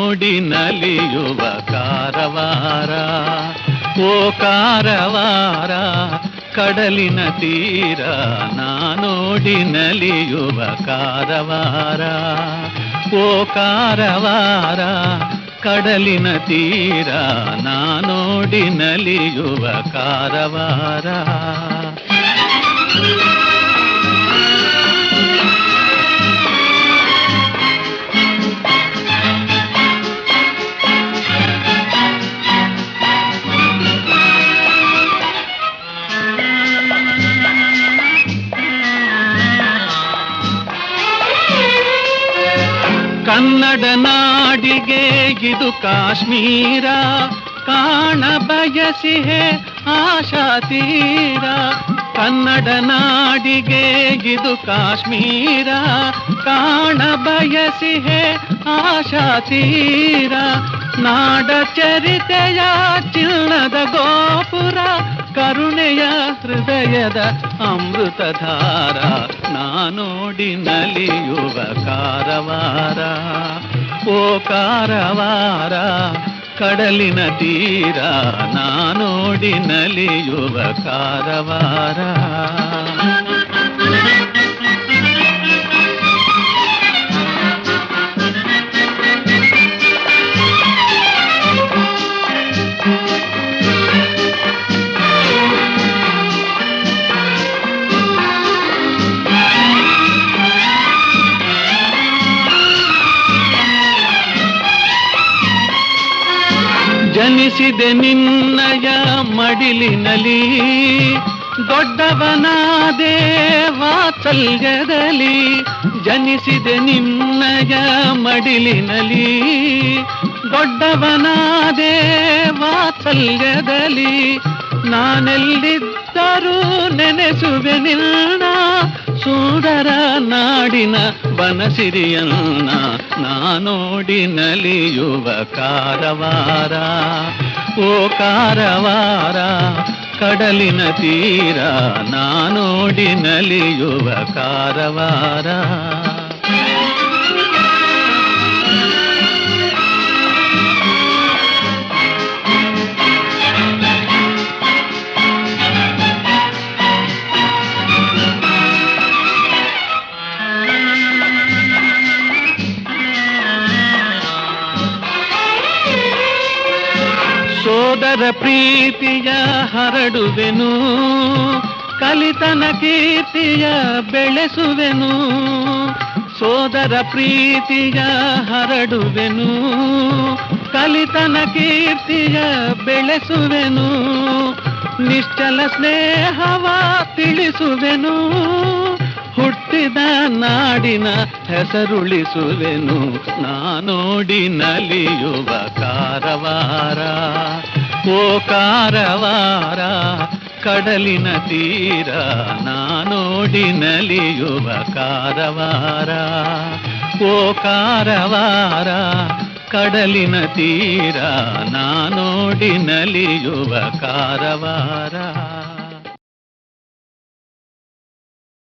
ನೋಡಿ ನಲಿಯುವ ಕಾರವಾರ. ಓ ಕಾರವಾರ ಕಡಲಿನ ತೀರ ನಾ ನೋಡಿ ನಲಿಯುವ ಕಾರವಾರ. ಓ ಕಾರವಾರ ಕಡಲಿನ ತೀರ ನಾ ನೋಡಿ ನಲಿಯುವ ಕಾರವಾರ. ಕನ್ನಡ ನಾಡಿಗೆ ಇದು ಕಾಶ್ಮೀರ, ಕಾಣ ಬಯಸಿಹೆ ಆಶಾ ತೀರ. ಕನ್ನಡ ನಾಡಿಗೆ ಇದು ಕಾಶ್ಮೀರ, ಕಾಣ ಬಯಸಿಹೆ ಆಶಾ ತೀರ. ನಾಡ ಚರಿತೆಯ ಚಿನ್ನದ ಗೋಪುರ, ಕರುಣೆಯ ಹೃದಯದ ಅಮೃತಧಾರ ನಾ ನೋಡಿ ನಲಿಯುವ ಕಾರವಾರ. ಓ ಕಾರವಾರ ಕಡಲಿನ ತೀರ ನಾ ನೋಡಿ ನಲಿಯುವ ಕಾರವಾರ. ಜನಿಸಿದೆ ನಿನ್ನಯ ಮಡಿಲಿನಲಿ, ದೊಡ್ಡವನಾದೆ ವಾತ್ಸಲ್ಯದಲ್ಲಿ. ಜನಿಸಿದೆ ನಿನ್ನಯ ಮಡಿಲಿನಲಿ, ದೊಡ್ಡವನಾದೆ ವಾತ್ಸಲ್ಯದಲ್ಲಿ. ನಾನೆಲ್ಲಿದ್ದರೂ ನೆನೆಸುವೆ ನಿನ್ನ, ಸುಂದರ ನಾಡಿನ ಬನಸಿರಿಯನ್ನ ನಾ ನೋಡಿ ನಲಿಯುವ ಕಾರವಾರ. ಓ ಕಾರವಾರ ಕಡಲಿನ ತೀರ ನಾ ನೋಡಿ ನಲಿಯುವ ಕಾರವಾರ. ಸೋದರ ಪ್ರೀತಿಯ ಹರಡುವೆನು, ಕಲಿತನ ಕೀರ್ತಿಯ ಬೆಳೆಸುವೆನು. ಸೋದರ ಪ್ರೀತಿಯ ಹರಡುವೆನು, ಕಲಿತನ ಕೀರ್ತಿಯ ಬೆಳೆಸುವೆನು. ನಿಶ್ಚಲ ಸ್ನೇಹವ ತಿಳಿಸುವೆನು, ಹುಟ್ಟಿದ ನಾಡಿನ ಹೆಸರುಳಿಸುವೆನು ನಾ ನೋಡಿ ನಲಿಯುವ ಕಾರವಾರ. ಓ ಕಾರವಾರ ಕಡಲಿನ ತೀರ ನಾ ನೋಡಿ ನಲಿಯುವ ಕಾರವಾರ. ಓ ಕಾರವಾರ ಕಡಲಿನ ತೀರ ನಾ ನೋಡಿ ನಲಿಯುವ ಕಾರವಾರ.